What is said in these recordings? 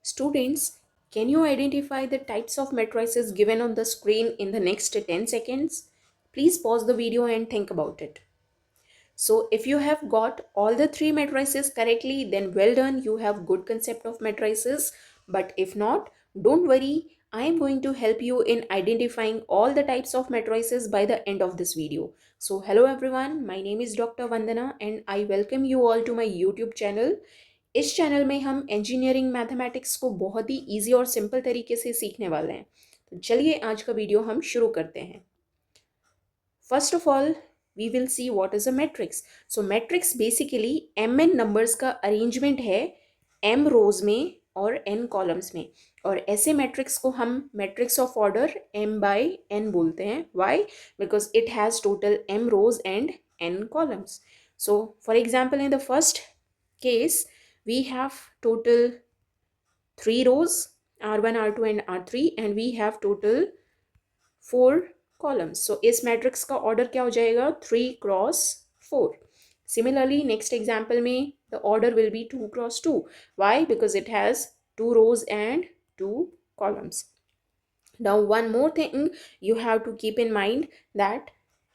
Students, can you identify the types of matrices given on the screen in the next 10 seconds? Please pause the video and think about it. So if you have got all the three matrices correctly, then well done, you have good concept of matrices. But if not, don't worry, I am going to help you in identifying all the types of matrices by the end of this video. So hello everyone, my name is Dr. Vandana and I welcome you all to my YouTube channel. इस channel में हम engineering mathematics को बहुत ही easy और simple तरीके से सीखने वाले हैं। तो चलिए आज का वीडियो हम शुरू करते हैं। First of all we will see what is a matrix. So matrix basically M N numbers का अरेंजमेंट है एम रोज में और एन कॉलम्स में, और ऐसे मैट्रिक्स को हम matrix of order M by N बोलते हैं। Why? Because it has total M rows and N columns. So for example in the first case we have total 3 rows r1 r2 and r3 and we have total 4 columns. So इस matrix का order क्या हो जाएगा? 3 cross 4. Similarly next example में the order will be 2 cross 2. Why? Because it has 2 rows and 2 columns. Now one more thing you have to keep in mind, that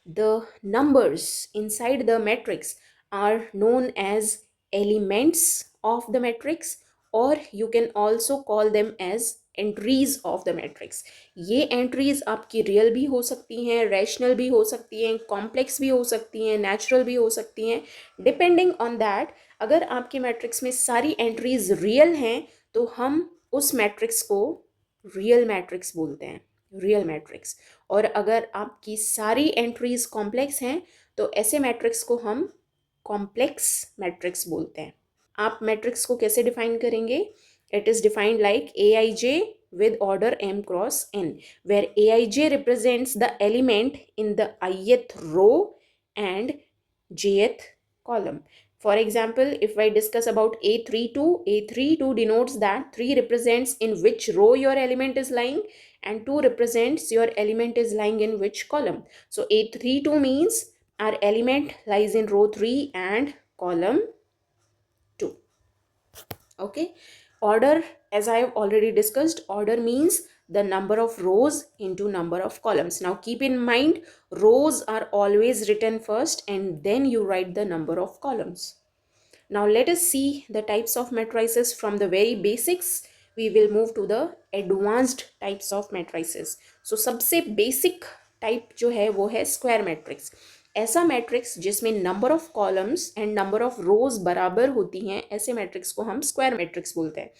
the numbers inside the matrix are known as elements of the matrix, or you can also call them as entries of the matrix. ये entries आपकी real भी हो सकती हैं, rational भी हो सकती हैं, कॉम्प्लेक्स भी हो सकती हैं, नेचुरल भी हो सकती हैं, डिपेंडिंग ऑन दैट। अगर आपके मैट्रिक्स में सारी एंट्रीज रियल हैं तो हम उस मैट्रिक्स को रियल मैट्रिक्स बोलते हैं, रियल मैट्रिक्स। और अगर आपकी सारी एंट्रीज कॉम्प्लेक्स हैं तो ऐसे मैट्रिक्स को हम कॉम्प्लेक्स मैट्रिक्स बोलते हैं। आप मैट्रिक्स को कैसे डिफाइन करेंगे? It is defined like Aij with order m cross n, where Aij represents the element in the ith row and jth column. For example, if I discuss about A32 denotes that 3 represents in which row your element is lying and 2 represents your element is lying in which column. So A32 means our element lies in row 3 and column 2. Okay. Order, as I have already discussed, order means the number of rows into number of columns. Now keep in mind, rows are always written first and then you write the number of columns. Now let us see the types of matrices from the very basics. We will move to the advanced types of matrices. So सबसे basic type जो है वो है square matrix. ऐसा matrix जिसमें number of columns and number of रोज बराबर होती हैं, ऐसे मैट्रिक्स को हम स्क्वायर मैट्रिक्स बोलते हैं।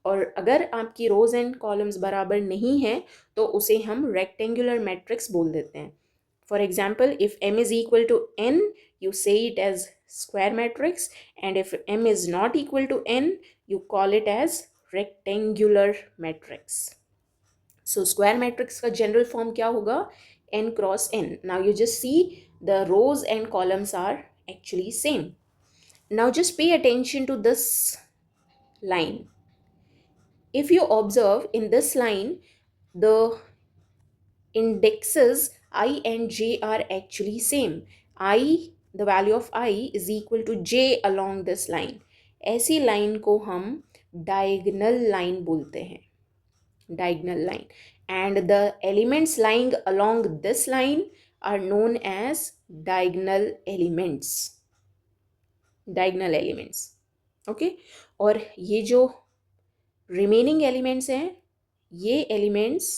और अगर आपकी रोज एंड कॉलम्स बराबर नहीं हैं तो उसे हम रेक्टेंगुलर मैट्रिक्स बोल देते हैं। For example, if m is equal to n, you say it as square matrix, and if m is not equal to n, you call it as rectangular matrix. So square matrix का general form क्या होगा? n cross n. Now you just see the rows and columns are actually same. Now just pay attention to this line. If you observe in this line, the indexes I and j are actually same. I, the value of I is equal to j along this line. ऐसी line को हम diagonal line बोलते हैं, diagonal line. And the elements lying along this line are known as diagonal elements. Diagonal elements. Okay. और ये जो remaining elements हैं, ये elements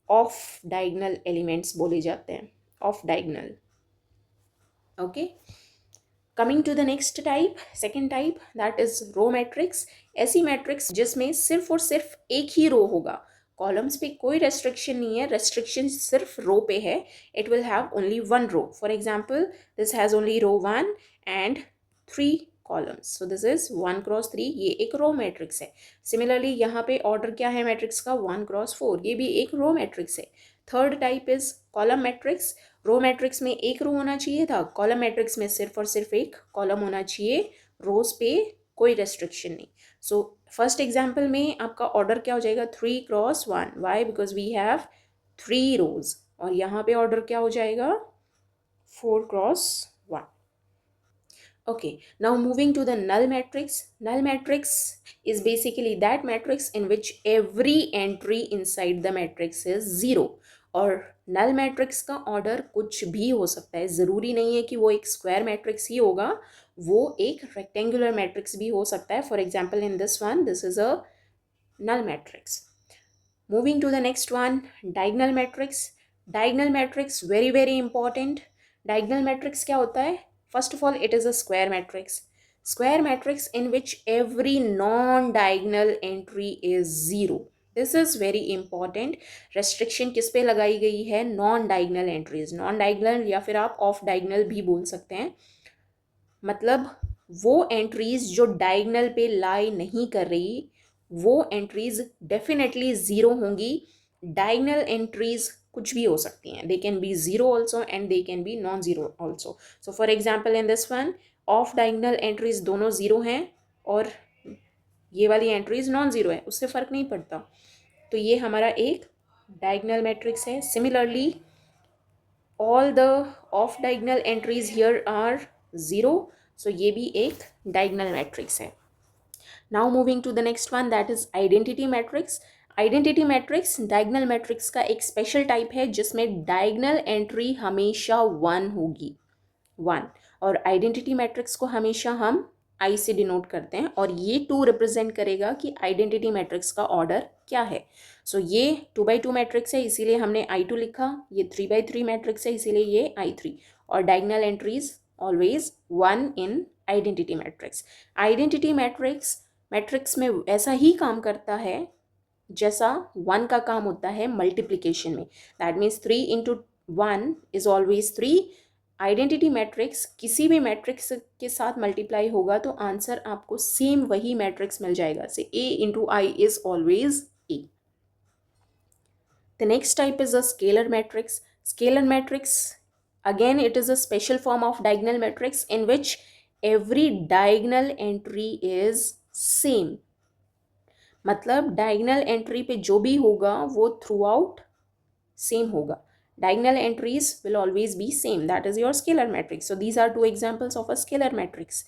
off diagonal elements बोले जाते हैं, off diagonal. Okay. Coming to the next type, second type, that is row matrix. ऐसी matrix जिसमें सिर्फ और सिर्फ एक ही रो होगा, कॉलम्स पे कोई रेस्ट्रिक्शन नहीं है, रेस्ट्रिक्शन सिर्फ रो पे है. It will have only one row. For example, this has only row 1 and 3 columns. So this is 1 cross 3. ये एक रो मैट्रिक्स है. सिमिलरली यहाँ पे ऑर्डर क्या है मैट्रिक्स का? 1 क्रॉस 4. ये भी एक रो मैट्रिक्स है. Third type is column matrix. Row matrix में एक रो होना चाहिए था, कॉलम मैट्रिक्स में सिर्फ और सिर्फ एक कॉलम होना चाहिए, रोज पे कोई रेस्ट्रिक्शन नहीं. सो फर्स्ट एग्जाम्पल में आपका ऑर्डर क्या हो जाएगा? 3 cross 1. Why? Because we have 3 rows. और यहाँ पे ऑर्डर क्या हो जाएगा? 4 cross 1. Okay, now moving to the null matrix. Null matrix is basically that matrix in which every entry inside the matrix is zero. और नल मैट्रिक्स का order कुछ भी हो सकता है, ज़रूरी नहीं है कि वो एक स्क्वायर मैट्रिक्स ही होगा, वो एक रेक्टेंगुलर मैट्रिक्स भी हो सकता है. For example in this one, this is a null matrix. Moving to the next one, diagonal matrix. Diagonal matrix very very important. Diagonal matrix क्या होता है? First of all, it is a square matrix. Square matrix in which every non-diagonal entry is zero. This is very important. Restriction किस पे लगाई गई है? Non-diagonal entries. Non-diagonal या फिर आप off diagonal भी बोल सकते हैं. मतलब वो एंट्रीज जो डायगनल पे लाई नहीं कर रही, वो एंट्रीज डेफिनेटली ज़ीरो होंगी. डायगनल एंट्रीज कुछ भी हो सकती हैं, they can be zero also and they can be non zero also. So for example in this one, of diagonal entries दोनों ज़ीरो हैं और ये वाली एंट्रीज नॉन ज़ीरो है, उससे फ़र्क नहीं पड़ता. तो ये हमारा एक डायगनल मैट्रिक्स है. Similarly all the off diagonal entries here are zero, so ये भी एक diagonal matrix है. Now moving to the next one, that is identity matrix. Identity matrix diagonal matrix का एक special type है जिसमें diagonal entry हमेशा one होगी, वन. और आइडेंटिटी मैट्रिक्स को हमेशा हम आई से डिनोट करते हैं और ये टू रिप्रेजेंट करेगा कि आइडेंटिटी मैट्रिक्स का ऑर्डर क्या है. सो ये 2x2 मैट्रिक्स है इसीलिए हमने I2 लिखा, ये 3x3 मैट्रिक्स है इसीलिए ये I3. और diagonal entries always one in identity matrix. Identity matrix matrix में ऐसा ही काम करता है जैसा वन का काम होता है मल्टीप्लिकेशन में. That means 3 × 1 is always 3. Identity matrix किसी भी मैट्रिक्स के साथ मल्टीप्लाई होगा तो आंसर आपको सेम वही मैट्रिक्स मिल जाएगा. से A × I is always A. The next type is a scalar matrix. Scalar matrix again it is a special form of diagonal matrix in which every diagonal entry is same. मतलब diagonal entry पे जो भी होगा वो through out same होगा. Diagonal entries will always be same. That is your scalar matrix. So these are two examples of a scalar matrix.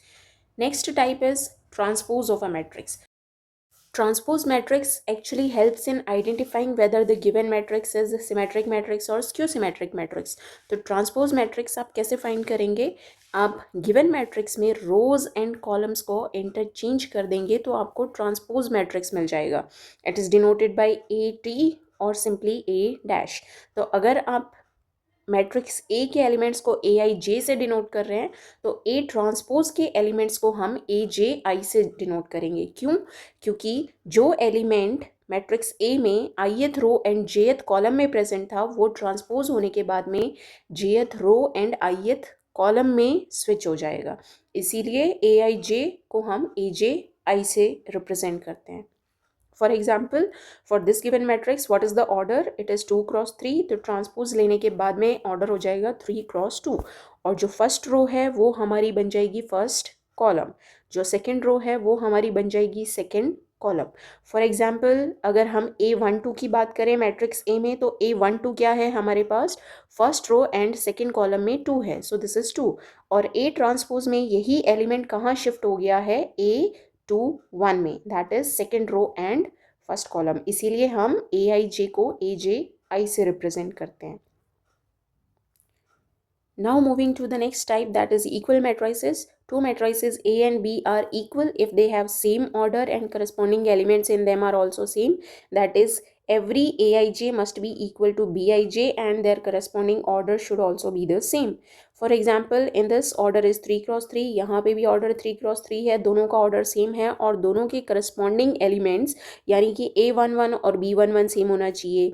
Next type is transpose of a matrix. Transpose matrix actually helps in identifying whether the given matrix is a symmetric matrix or skew symmetric matrix. तो transpose matrix आप कैसे find करेंगे? आप given matrix में rows and columns को interchange कर देंगे तो आपको transpose matrix मिल जाएगा. It is denoted by AT और सिंपली A डैश. तो अगर आप मैट्रिक्स ए के एलिमेंट्स को ए आई जे से डिनोट कर रहे हैं तो ए ट्रांसपोज के एलिमेंट्स को हम ए जे आई से डिनोट करेंगे. क्यों? क्योंकि जो एलिमेंट मैट्रिक्स ए में ith row and jth column में प्रेजेंट था वो ट्रांसपोज होने के बाद में jth row and ith column में स्विच हो जाएगा. इसीलिए ए आई जे को हम ए जे आई से रिप्रेजेंट करते हैं. For example, for this given matrix, what is the order? It is 2 × 3. तो ट्रांसपोज लेने के बाद में ऑर्डर हो जाएगा 3 × 2. और जो फर्स्ट रो है वो हमारी बन जाएगी फर्स्ट कॉलम, जो सेकंड रो है वो हमारी बन जाएगी सेकंड कॉलम. फॉर एग्जाम्पल अगर हम A12 की बात करें मैट्रिक्स ए में तो A12 क्या है हमारे पास? First row and second column में 2 है, सो दिस इज 2. और A ट्रांसपोज में यही एलिमेंट कहाँ शिफ्ट हो गया है? A21 में, that is second row and first column. इसीलिए हम ए आई जे को ए जे आई से रिप्रेजेंट करते हैं. Now moving to the next type, that is equal matrices. Two matrices A and B are equal if they have same order and corresponding elements in them are also same. That is every Aij must be equal to Bij and their corresponding order should also be the same. For example, in this order is 3 × 3. यहाँ पे भी order 3 × 3 है, दोनों का order same है और दोनों के corresponding elements यानी कि A11 और B11 same होना चाहिए,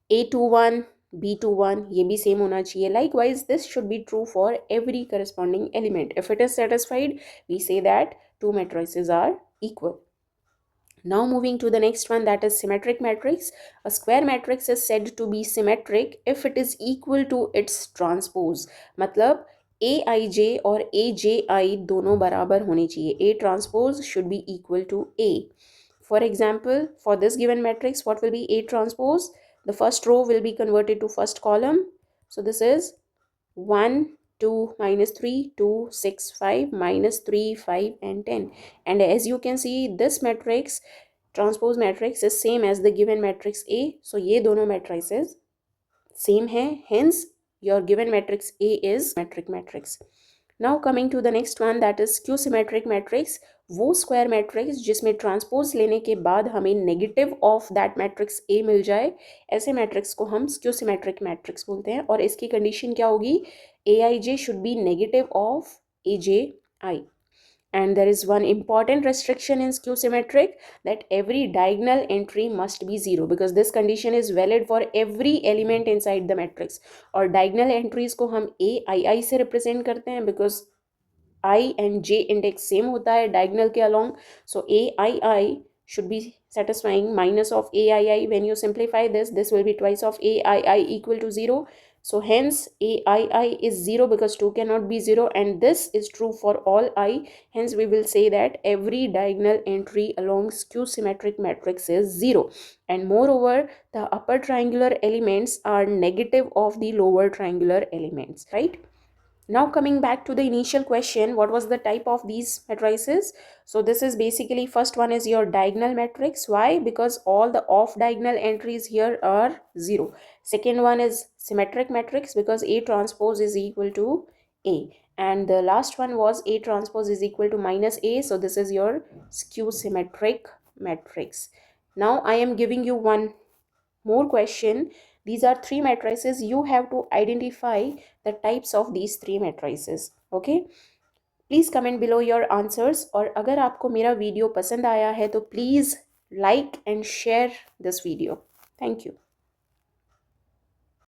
A21 B21 ये भी सेम होना चाहिए. Likewise, this should be true for every corresponding element. If it is satisfied, we say that two matrices are equal. Now moving to the next one, that is symmetric matrix. A square matrix is said to be symmetric if it is equal to its transpose. मतलब Aij और Aj दोनों बराबर होने चाहिए. A transpose should be equal to A. For example, for this given matrix, what will be A transpose? The first row will be converted to first column. So this is 1 2, minus 3, 2, 6, 5, minus 3, 5 and 10. And as you can see, this matrix, transpose matrix, is same as the given matrix A. So ये दोनों matrices same है, hence your given matrix A is symmetric matrix. Now coming to the next one, that is skew symmetric matrix. वो square matrix जिसमें transpose लेने के बाद हमें negative of that matrix A मिल जाए, ऐसे मैट्रिक्स को हम स्क्यू सिमेट्रिक मैट्रिक्स बोलते हैं. और इसकी कंडीशन क्या होगी? A I J should be negative of A J I. And there is one important restriction in skew symmetric, that every diagonal entry must be 0, because this condition is valid for every element inside the matrix. और diagonal entries को हम a i i से represent करते हैं, because I and j index same होता है diagonal के along. So a i i should be satisfying minus of a i i. When you simplify this will be twice of a i i equal to 0. So hence a i i is 0, because 2 cannot be 0, and this is true for all I. Hence we will say that every diagonal entry along skew symmetric matrix is 0. And moreover, the upper triangular elements are negative of the lower triangular elements, right? Now coming back to the initial question, what was the type of these matrices? So this is basically, first one is your diagonal matrix. Why? Because all the off diagonal entries here are 0. Second one is symmetric matrix, because A transpose is equal to A. And the last one was A transpose is equal to minus A. So this is your skew symmetric matrix. Now I am giving you one more question. These are three matrices. You have to identify the types of these three matrices. Okay, please comment below your answers. और अगर आपको मेरा video पसंद आया है तो please like and share this video. Thank you.